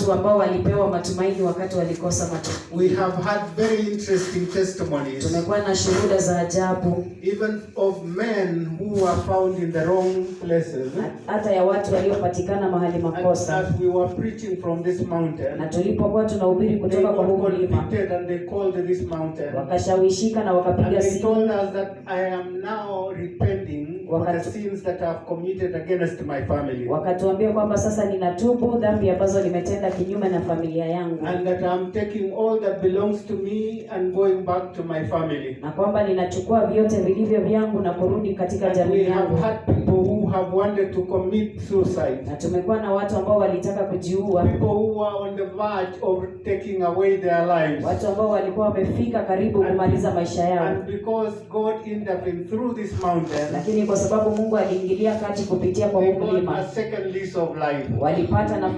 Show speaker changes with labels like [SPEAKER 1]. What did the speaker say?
[SPEAKER 1] watu ambao walipewa matumaini wakati walikosa matumaini.
[SPEAKER 2] We have had very interesting testimonies.
[SPEAKER 1] Tumekuwa na shuhuda za ajabu.
[SPEAKER 2] Even of men who were found in the wrong places.
[SPEAKER 1] Hata ya watu waliopatikana mahali makosa.
[SPEAKER 2] As we were preaching from this mountain.
[SPEAKER 1] Na tulipokuwa tunahubiri kutoka kwa huu mlima.
[SPEAKER 2] And they called this mountain.
[SPEAKER 1] Wakashawishika na wakapiga simu.
[SPEAKER 2] They told us that I am now repenting for the sins that I have committed against my family.
[SPEAKER 1] Wakatuambia kwamba sasa ninatubu dhambi ambazo nimetenda kinyume na familia yangu.
[SPEAKER 2] And that I am taking all that belongs to me and going back to my family.
[SPEAKER 1] Na kwamba ninachukua vyote vilivyo vyangu na kurudi katika jamii yangu.
[SPEAKER 2] We have had people who have wanted to commit suicide.
[SPEAKER 1] Na tumekuwa na watu ambao walitaka kujiua.
[SPEAKER 2] People who were on the verge of taking away their lives.
[SPEAKER 1] Watu ambao walikuwa wamefika karibu kumaliza maisha yao.
[SPEAKER 2] And because God intervened through this mountain.
[SPEAKER 1] Lakini kwa sababu Mungu aliingilia kati kupitia kwa mlima.
[SPEAKER 2] A second lease of life.
[SPEAKER 1] Walipata nafasi